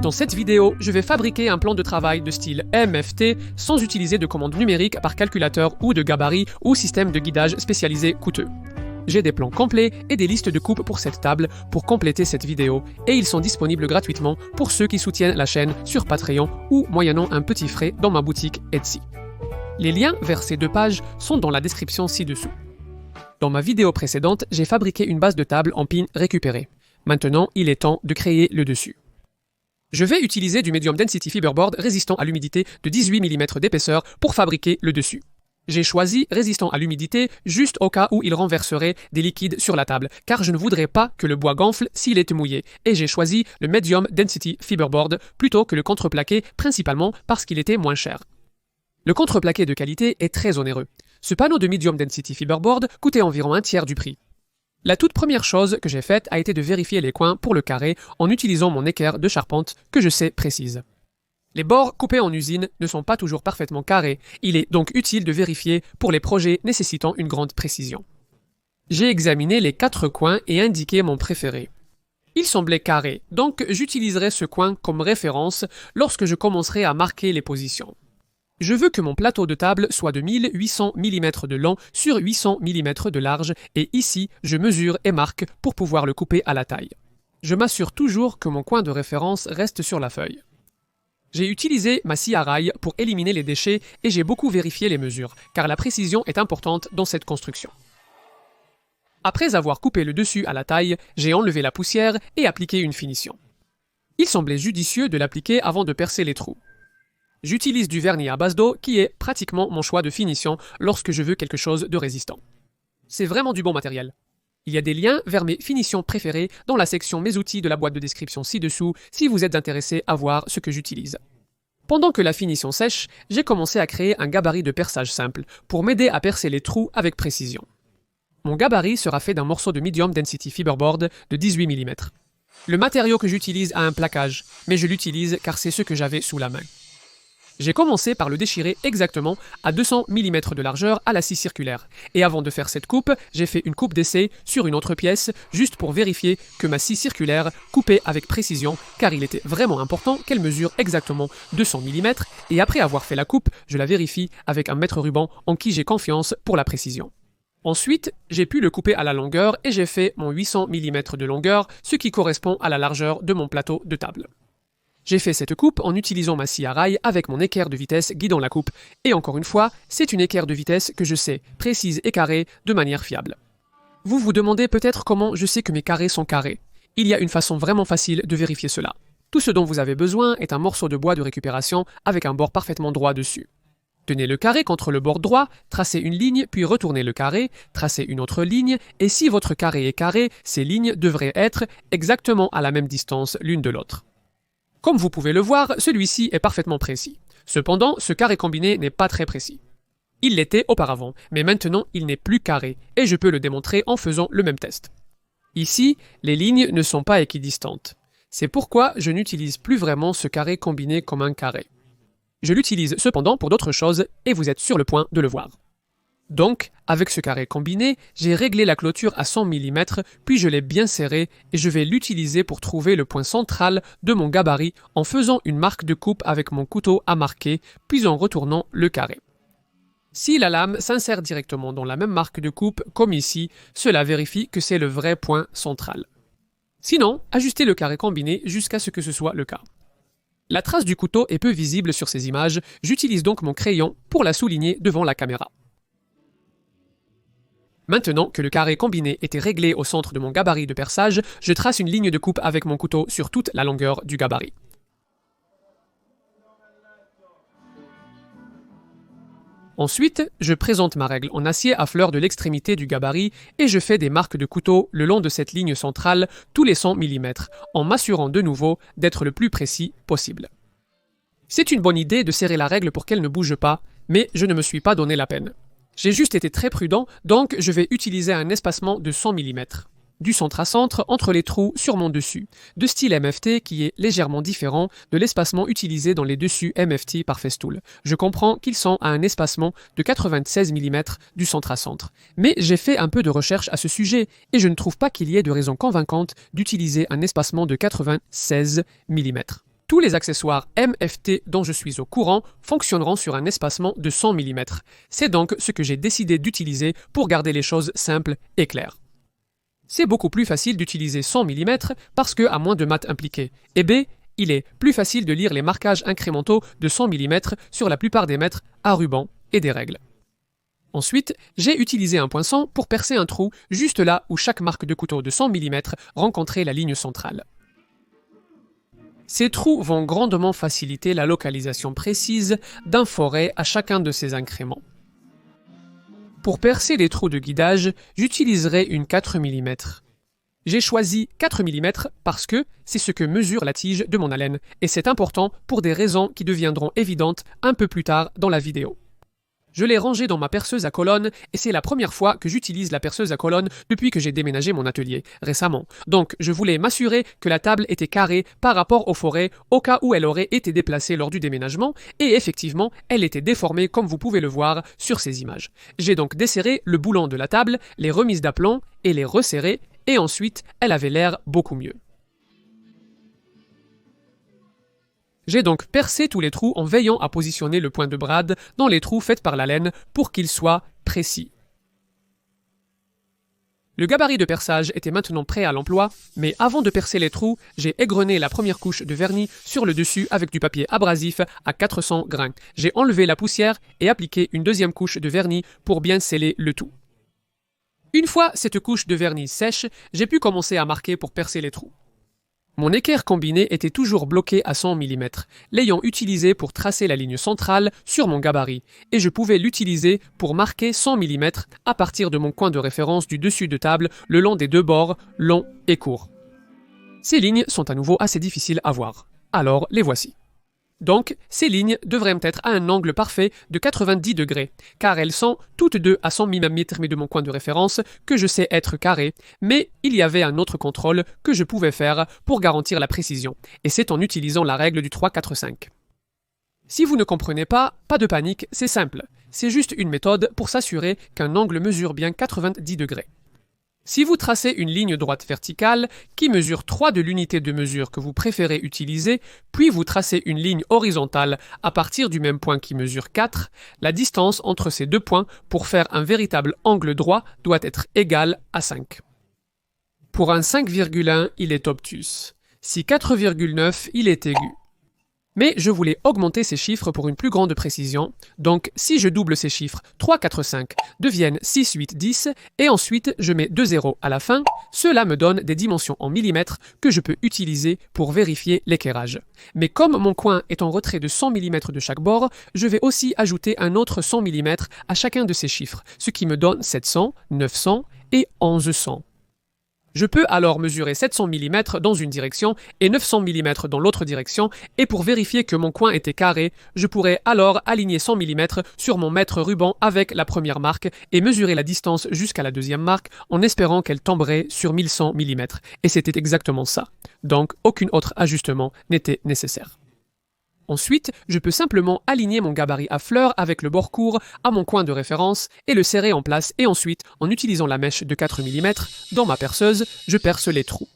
Dans cette vidéo, je vais fabriquer un plan de travail de style MFT sans utiliser de commande numérique par calculateur ou de gabarit ou système de guidage spécialisé coûteux. J'ai des plans complets et des listes de coupes pour cette table pour compléter cette vidéo et ils sont disponibles gratuitement pour ceux qui soutiennent la chaîne sur Patreon ou moyennant un petit frais dans ma boutique Etsy. Les liens vers ces deux pages sont dans la description ci-dessous. Dans ma vidéo précédente, j'ai fabriqué une base de table en pin récupérée. Maintenant, il est temps de créer le dessus. Je vais utiliser du Medium Density Fiberboard résistant à l'humidité de 18 mm d'épaisseur pour fabriquer le dessus. J'ai choisi résistant à l'humidité juste au cas où il renverserait des liquides sur la table, car je ne voudrais pas que le bois gonfle s'il est mouillé, et j'ai choisi le Medium Density Fiberboard plutôt que le contreplaqué, principalement parce qu'il était moins cher. Le contreplaqué de qualité est très onéreux. Ce panneau de Medium Density Fiberboard coûtait environ un tiers du prix. La toute première chose que j'ai faite a été de vérifier les coins pour le carré en utilisant mon équerre de charpente que je sais précise. Les bords coupés en usine ne sont pas toujours parfaitement carrés, il est donc utile de vérifier pour les projets nécessitant une grande précision. J'ai examiné les 4 coins et indiqué mon préféré. Il semblait carré, donc j'utiliserai ce coin comme référence lorsque je commencerai à marquer les positions. Je veux que mon plateau de table soit de 1800 mm de long sur 800 mm de large et ici, je mesure et marque pour pouvoir le couper à la taille. Je m'assure toujours que mon coin de référence reste sur la feuille. J'ai utilisé ma scie à rail pour éliminer les déchets et j'ai beaucoup vérifié les mesures, car la précision est importante dans cette construction. Après avoir coupé le dessus à la taille, j'ai enlevé la poussière et appliqué une finition. Il semblait judicieux de l'appliquer avant de percer les trous. J'utilise du vernis à base d'eau qui est pratiquement mon choix de finition lorsque je veux quelque chose de résistant. C'est vraiment du bon matériel. Il y a des liens vers mes finitions préférées dans la section Mes outils de la boîte de description ci-dessous si vous êtes intéressé à voir ce que j'utilise. Pendant que la finition sèche, j'ai commencé à créer un gabarit de perçage simple pour m'aider à percer les trous avec précision. Mon gabarit sera fait d'un morceau de Medium Density Fiberboard de 18 mm. Le matériau que j'utilise a un plaquage, mais je l'utilise car c'est ce que j'avais sous la main. J'ai commencé par le déchirer exactement à 200 mm de largeur à la scie circulaire. Et avant de faire cette coupe, j'ai fait une coupe d'essai sur une autre pièce, juste pour vérifier que ma scie circulaire coupait avec précision, car il était vraiment important qu'elle mesure exactement 200 mm, et après avoir fait la coupe, je la vérifie avec un mètre ruban en qui j'ai confiance pour la précision. Ensuite, j'ai pu le couper à la longueur et j'ai fait mon 800 mm de longueur, ce qui correspond à la largeur de mon plateau de table. J'ai fait cette coupe en utilisant ma scie à rail avec mon équerre de vitesse guidant la coupe. Et encore une fois, c'est une équerre de vitesse que je sais, précise et carrée, de manière fiable. Vous vous demandez peut-être comment je sais que mes carrés sont carrés. Il y a une façon vraiment facile de vérifier cela. Tout ce dont vous avez besoin est un morceau de bois de récupération avec un bord parfaitement droit dessus. Tenez le carré contre le bord droit, tracez une ligne, puis retournez le carré, tracez une autre ligne, et si votre carré est carré, ces lignes devraient être exactement à la même distance l'une de l'autre. Comme vous pouvez le voir, celui-ci est parfaitement précis. Cependant, ce carré combiné n'est pas très précis. Il l'était auparavant, mais maintenant il n'est plus carré, et je peux le démontrer en faisant le même test. Ici, les lignes ne sont pas équidistantes. C'est pourquoi je n'utilise plus vraiment ce carré combiné comme un carré. Je l'utilise cependant pour d'autres choses, et vous êtes sur le point de le voir. Donc, avec ce carré combiné, j'ai réglé la clôture à 100 mm, puis je l'ai bien serré et je vais l'utiliser pour trouver le point central de mon gabarit en faisant une marque de coupe avec mon couteau à marquer, puis en retournant le carré. Si la lame s'insère directement dans la même marque de coupe, comme ici, cela vérifie que c'est le vrai point central. Sinon, ajustez le carré combiné jusqu'à ce que ce soit le cas. La trace du couteau est peu visible sur ces images, j'utilise donc mon crayon pour la souligner devant la caméra. Maintenant que le carré combiné était réglé au centre de mon gabarit de perçage, je trace une ligne de coupe avec mon couteau sur toute la longueur du gabarit. Ensuite, je présente ma règle en acier à fleur de l'extrémité du gabarit et je fais des marques de couteau le long de cette ligne centrale tous les 100 mm, en m'assurant de nouveau d'être le plus précis possible. C'est une bonne idée de serrer la règle pour qu'elle ne bouge pas, mais je ne me suis pas donné la peine. J'ai juste été très prudent, donc je vais utiliser un espacement de 100 mm. Du centre à centre entre les trous sur mon dessus, de style MFT qui est légèrement différent de l'espacement utilisé dans les dessus MFT par Festool. Je comprends qu'ils sont à un espacement de 96 mm du centre à centre. Mais j'ai fait un peu de recherche à ce sujet et je ne trouve pas qu'il y ait de raison convaincante d'utiliser un espacement de 96 mm. Tous les accessoires MFT dont je suis au courant fonctionneront sur un espacement de 100 mm. C'est donc ce que j'ai décidé d'utiliser pour garder les choses simples et claires. C'est beaucoup plus facile d'utiliser 100 mm parce que à moins de maths impliquées. Et B, il est plus facile de lire les marquages incrémentaux de 100 mm sur la plupart des mètres à ruban et des règles. Ensuite, j'ai utilisé un poinçon pour percer un trou juste là où chaque marque de couteau de 100 mm rencontrait la ligne centrale. Ces trous vont grandement faciliter la localisation précise d'un foret à chacun de ces incréments. Pour percer les trous de guidage, j'utiliserai une 4 mm. J'ai choisi 4 mm parce que c'est ce que mesure la tige de mon alène, et c'est important pour des raisons qui deviendront évidentes un peu plus tard dans la vidéo. Je l'ai rangé dans ma perceuse à colonne et c'est la première fois que j'utilise la perceuse à colonne depuis que j'ai déménagé mon atelier, récemment. Donc je voulais m'assurer que la table était carrée par rapport au foret au cas où elle aurait été déplacée lors du déménagement et effectivement elle était déformée comme vous pouvez le voir sur ces images. J'ai donc desserré le boulon de la table, les remises d'aplomb et les resserré et ensuite elle avait l'air beaucoup mieux. J'ai donc percé tous les trous en veillant à positionner le point de brade dans les trous faits par la laine pour qu'ils soient précis. Le gabarit de perçage était maintenant prêt à l'emploi, mais avant de percer les trous, j'ai égrené la première couche de vernis sur le dessus avec du papier abrasif à 400 grains. J'ai enlevé la poussière et appliqué une deuxième couche de vernis pour bien sceller le tout. Une fois cette couche de vernis sèche, j'ai pu commencer à marquer pour percer les trous. Mon équerre combiné était toujours bloqué à 100 mm, l'ayant utilisé pour tracer la ligne centrale sur mon gabarit, et je pouvais l'utiliser pour marquer 100 mm à partir de mon coin de référence du dessus de table le long des deux bords, longs et courts. Ces lignes sont à nouveau assez difficiles à voir. Alors, les voici. Donc, ces lignes devraient être à un angle parfait de 90 degrés, car elles sont toutes deux à 100 mm de mon coin de référence, que je sais être carré, mais il y avait un autre contrôle que je pouvais faire pour garantir la précision, et c'est en utilisant la règle du 3-4-5. Si vous ne comprenez pas de panique, c'est simple, c'est juste une méthode pour s'assurer qu'un angle mesure bien 90 degrés. Si vous tracez une ligne droite verticale qui mesure 3 de l'unité de mesure que vous préférez utiliser, puis vous tracez une ligne horizontale à partir du même point qui mesure 4, la distance entre ces deux points pour faire un véritable angle droit doit être égale à 5. Pour un 5,1, il est obtus. Si 4,9, il est aigu. Mais je voulais augmenter ces chiffres pour une plus grande précision, donc si je double ces chiffres, 3, 4, 5 deviennent 6, 8, 10, et ensuite je mets 2 zéros à la fin, cela me donne des dimensions en millimètres que je peux utiliser pour vérifier l'équerrage. Mais comme mon coin est en retrait de 100 mm de chaque bord, je vais aussi ajouter un autre 100 mm à chacun de ces chiffres, ce qui me donne 700, 900 et 1100. Je peux alors mesurer 700 mm dans une direction et 900 mm dans l'autre direction, et pour vérifier que mon coin était carré, je pourrais alors aligner 100 mm sur mon mètre ruban avec la première marque et mesurer la distance jusqu'à la deuxième marque en espérant qu'elle tomberait sur 1100 mm. Et c'était exactement ça. Donc aucun autre ajustement n'était nécessaire. Ensuite, je peux simplement aligner mon gabarit à fleur avec le bord court à mon coin de référence et le serrer en place, et ensuite, en utilisant la mèche de 4 mm, dans ma perceuse, je perce les trous.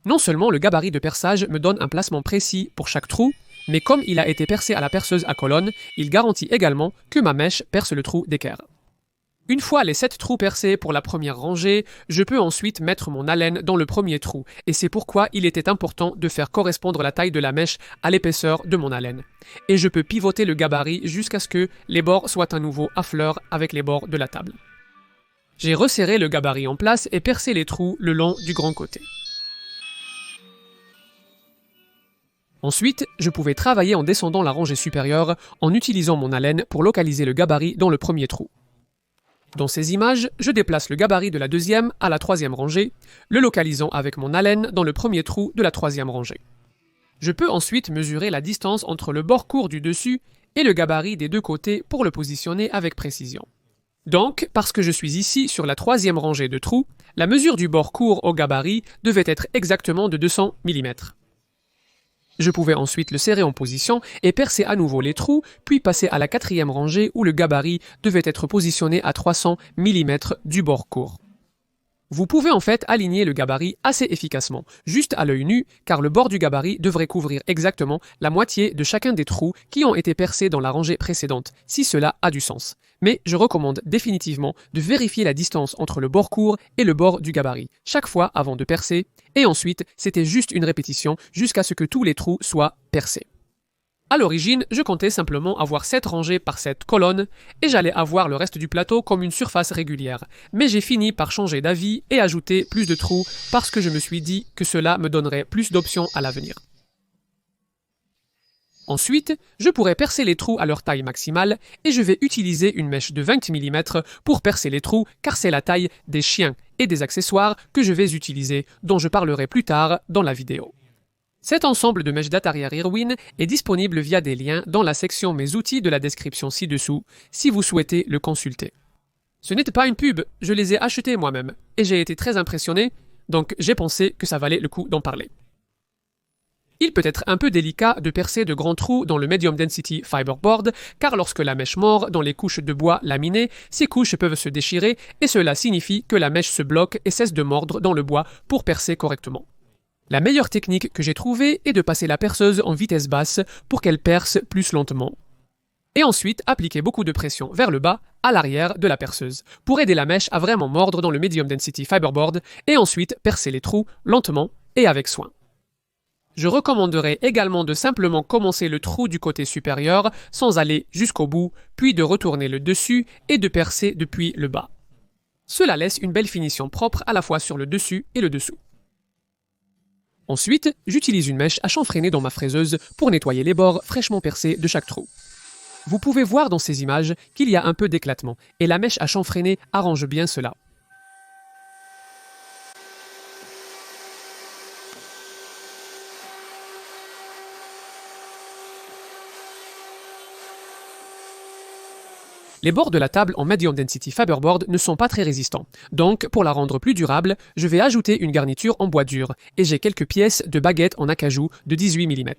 Non seulement le gabarit de perçage me donne un placement précis pour chaque trou, mais comme il a été percé à la perceuse à colonne, il garantit également que ma mèche perce le trou d'équerre. Une fois les 7 trous percés pour la première rangée, je peux ensuite mettre mon alène dans le premier trou, et c'est pourquoi il était important de faire correspondre la taille de la mèche à l'épaisseur de mon alène. Et je peux pivoter le gabarit jusqu'à ce que les bords soient à nouveau à fleur avec les bords de la table. J'ai resserré le gabarit en place et percé les trous le long du grand côté. Ensuite, je pouvais travailler en descendant la rangée supérieure en utilisant mon alène pour localiser le gabarit dans le premier trou. Dans ces images, je déplace le gabarit de la deuxième à la troisième rangée, le localisant avec mon alène dans le premier trou de la troisième rangée. Je peux ensuite mesurer la distance entre le bord court du dessus et le gabarit des deux côtés pour le positionner avec précision. Donc, parce que je suis ici sur la troisième rangée de trous, la mesure du bord court au gabarit devait être exactement de 200 mm. Je pouvais ensuite le serrer en position et percer à nouveau les trous, puis passer à la quatrième rangée où le gabarit devait être positionné à 300 mm du bord court. Vous pouvez en fait aligner le gabarit assez efficacement, juste à l'œil nu, car le bord du gabarit devrait couvrir exactement la moitié de chacun des trous qui ont été percés dans la rangée précédente, si cela a du sens. Mais je recommande définitivement de vérifier la distance entre le bord court et le bord du gabarit, chaque fois avant de percer, et ensuite c'était juste une répétition jusqu'à ce que tous les trous soient percés. À l'origine, je comptais simplement avoir 7 rangées par 7 colonnes et j'allais avoir le reste du plateau comme une surface régulière. Mais j'ai fini par changer d'avis et ajouter plus de trous parce que je me suis dit que cela me donnerait plus d'options à l'avenir. Ensuite, je pourrais percer les trous à leur taille maximale et je vais utiliser une mèche de 20 mm pour percer les trous car c'est la taille des chiens et des accessoires que je vais utiliser dont je parlerai plus tard dans la vidéo. Cet ensemble de mèches d'Atarier Irwin est disponible via des liens dans la section Mes outils de la description ci-dessous, si vous souhaitez le consulter. Ce n'était pas une pub, je les ai achetés moi-même, et j'ai été très impressionné, donc j'ai pensé que ça valait le coup d'en parler. Il peut être un peu délicat de percer de grands trous dans le Medium Density Fiberboard, car lorsque la mèche mord dans les couches de bois laminées, ces couches peuvent se déchirer, et cela signifie que la mèche se bloque et cesse de mordre dans le bois pour percer correctement. La meilleure technique que j'ai trouvée est de passer la perceuse en vitesse basse pour qu'elle perce plus lentement. Et ensuite, appliquer beaucoup de pression vers le bas, à l'arrière de la perceuse, pour aider la mèche à vraiment mordre dans le Medium Density Fiberboard et ensuite percer les trous lentement et avec soin. Je recommanderais également de simplement commencer le trou du côté supérieur sans aller jusqu'au bout, puis de retourner le dessus et de percer depuis le bas. Cela laisse une belle finition propre à la fois sur le dessus et le dessous. Ensuite, j'utilise une mèche à chanfreiner dans ma fraiseuse pour nettoyer les bords fraîchement percés de chaque trou. Vous pouvez voir dans ces images qu'il y a un peu d'éclatement, et la mèche à chanfreiner arrange bien cela. Les bords de la table en Medium Density Fiberboard ne sont pas très résistants, donc pour la rendre plus durable, je vais ajouter une garniture en bois dur, et j'ai quelques pièces de baguette en acajou de 18 mm.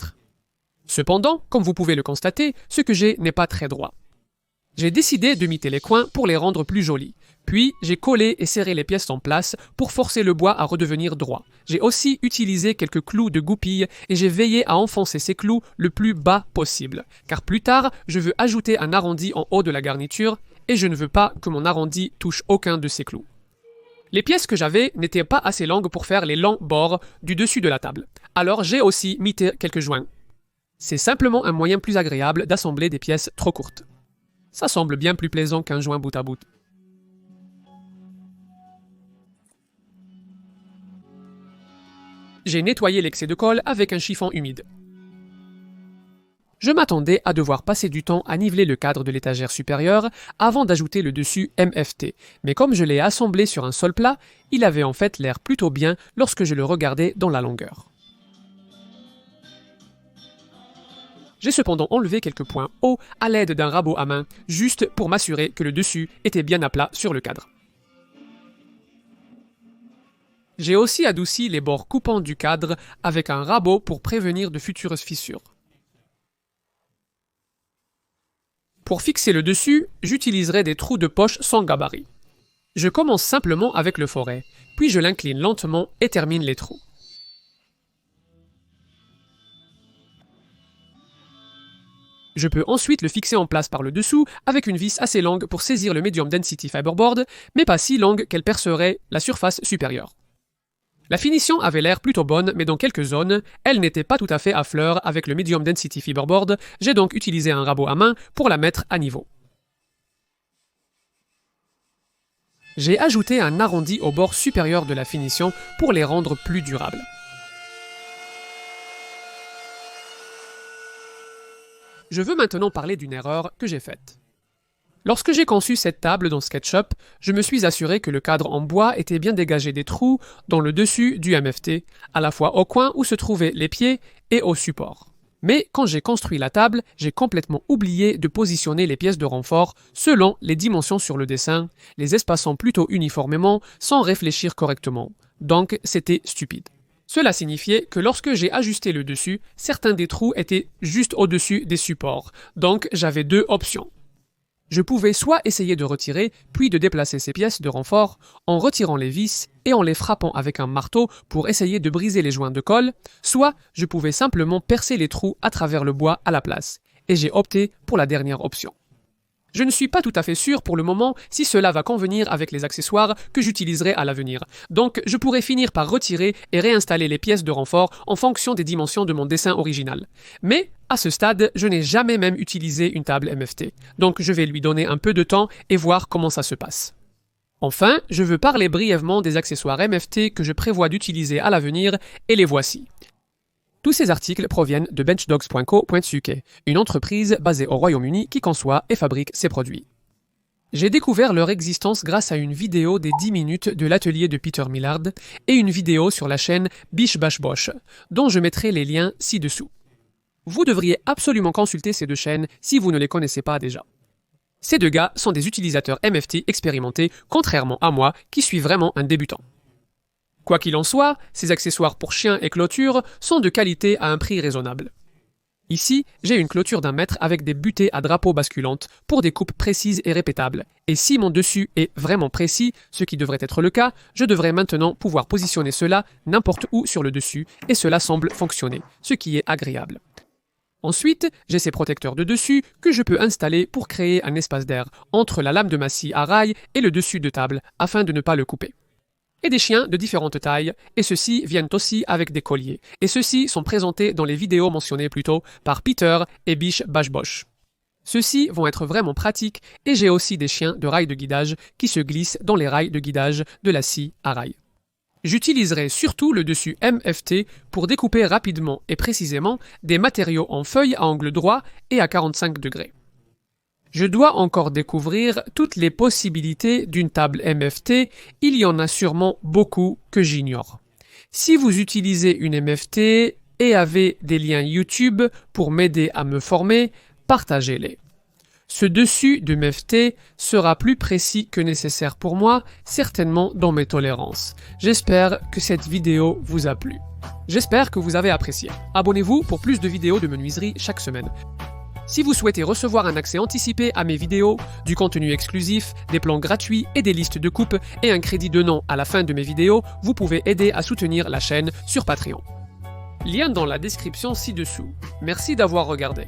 Cependant, comme vous pouvez le constater, ce que j'ai n'est pas très droit. J'ai décidé de miter les coins pour les rendre plus jolis, puis j'ai collé et serré les pièces en place pour forcer le bois à redevenir droit. J'ai aussi utilisé quelques clous de goupille et j'ai veillé à enfoncer ces clous le plus bas possible, car plus tard, je veux ajouter un arrondi en haut de la garniture et je ne veux pas que mon arrondi touche aucun de ces clous. Les pièces que j'avais n'étaient pas assez longues pour faire les longs bords du dessus de la table, alors j'ai aussi mité quelques joints. C'est simplement un moyen plus agréable d'assembler des pièces trop courtes. Ça semble bien plus plaisant qu'un joint bout à bout. J'ai nettoyé l'excès de colle avec un chiffon humide. Je m'attendais à devoir passer du temps à niveler le cadre de l'étagère supérieure avant d'ajouter le dessus MFT, mais comme je l'ai assemblé sur un sol plat, il avait en fait l'air plutôt bien lorsque je le regardais dans la longueur. J'ai cependant enlevé quelques points hauts à l'aide d'un rabot à main, juste pour m'assurer que le dessus était bien à plat sur le cadre. J'ai aussi adouci les bords coupants du cadre avec un rabot pour prévenir de futures fissures. Pour fixer le dessus, j'utiliserai des trous de poche sans gabarit. Je commence simplement avec le forêt, puis je l'incline lentement et termine les trous. Je peux ensuite le fixer en place par le dessous avec une vis assez longue pour saisir le Medium Density Fiberboard, mais pas si longue qu'elle percerait la surface supérieure. La finition avait l'air plutôt bonne, mais dans quelques zones, elle n'était pas tout à fait à fleur avec le Medium Density Fiberboard, j'ai donc utilisé un rabot à main pour la mettre à niveau. J'ai ajouté un arrondi au bord supérieur de la finition pour les rendre plus durables. Je veux maintenant parler d'une erreur que j'ai faite. Lorsque j'ai conçu cette table dans SketchUp, je me suis assuré que le cadre en bois était bien dégagé des trous dans le dessus du MFT, à la fois au coin où se trouvaient les pieds et au support. Mais quand j'ai construit la table, j'ai complètement oublié de positionner les pièces de renfort selon les dimensions sur le dessin, les espaçant plutôt uniformément sans réfléchir correctement. Donc c'était stupide. Cela signifiait que lorsque j'ai ajusté le dessus, certains des trous étaient juste au-dessus des supports, donc j'avais deux options. Je pouvais soit essayer de retirer, puis de déplacer ces pièces de renfort en retirant les vis et en les frappant avec un marteau pour essayer de briser les joints de colle, soit je pouvais simplement percer les trous à travers le bois à la place, et j'ai opté pour la dernière option. Je ne suis pas tout à fait sûr pour le moment si cela va convenir avec les accessoires que j'utiliserai à l'avenir, donc je pourrais finir par retirer et réinstaller les pièces de renfort en fonction des dimensions de mon dessin original. Mais, à ce stade, je n'ai jamais même utilisé une table MFT, donc je vais lui donner un peu de temps et voir comment ça se passe. Enfin, je veux parler brièvement des accessoires MFT que je prévois d'utiliser à l'avenir, et les voici. Tous ces articles proviennent de benchdogs.co.uk, une entreprise basée au Royaume-Uni qui conçoit et fabrique ces produits. J'ai découvert leur existence grâce à une vidéo des 10 minutes de l'atelier de Peter Millard et une vidéo sur la chaîne Bish Bash Bosh, dont je mettrai les liens ci-dessous. Vous devriez absolument consulter ces deux chaînes si vous ne les connaissez pas déjà. Ces deux gars sont des utilisateurs MFT expérimentés, contrairement à moi qui suis vraiment un débutant. Quoi qu'il en soit, ces accessoires pour chiens et clôtures sont de qualité à un prix raisonnable. Ici, j'ai une clôture d'1 mètre avec des butées à drapeau basculantes pour des coupes précises et répétables. Et si mon dessus est vraiment précis, ce qui devrait être le cas, je devrais maintenant pouvoir positionner cela n'importe où sur le dessus et cela semble fonctionner, ce qui est agréable. Ensuite, j'ai ces protecteurs de dessus que je peux installer pour créer un espace d'air entre la lame de ma scie à rail et le dessus de table afin de ne pas le couper. Et des chiens de différentes tailles, et ceux-ci viennent aussi avec des colliers, et ceux-ci sont présentés dans les vidéos mentionnées plus tôt par Peter et Bish Bash Bosh. Ceux-ci vont être vraiment pratiques, et j'ai aussi des chiens de rails de guidage qui se glissent dans les rails de guidage de la scie à rail. J'utiliserai surtout le dessus MFT pour découper rapidement et précisément des matériaux en feuilles à angle droit et à 45 degrés. Je dois encore découvrir toutes les possibilités d'une table MFT, il y en a sûrement beaucoup que j'ignore. Si vous utilisez une MFT et avez des liens YouTube pour m'aider à me former, partagez-les. Ce dessus de MFT sera plus précis que nécessaire pour moi, certainement dans mes tolérances. J'espère que cette vidéo vous a plu. J'espère que vous avez apprécié. Abonnez-vous pour plus de vidéos de menuiserie chaque semaine. Si vous souhaitez recevoir un accès anticipé à mes vidéos, du contenu exclusif, des plans gratuits et des listes de coupes et un crédit de nom à la fin de mes vidéos, vous pouvez aider à soutenir la chaîne sur Patreon. Lien dans la description ci-dessous. Merci d'avoir regardé.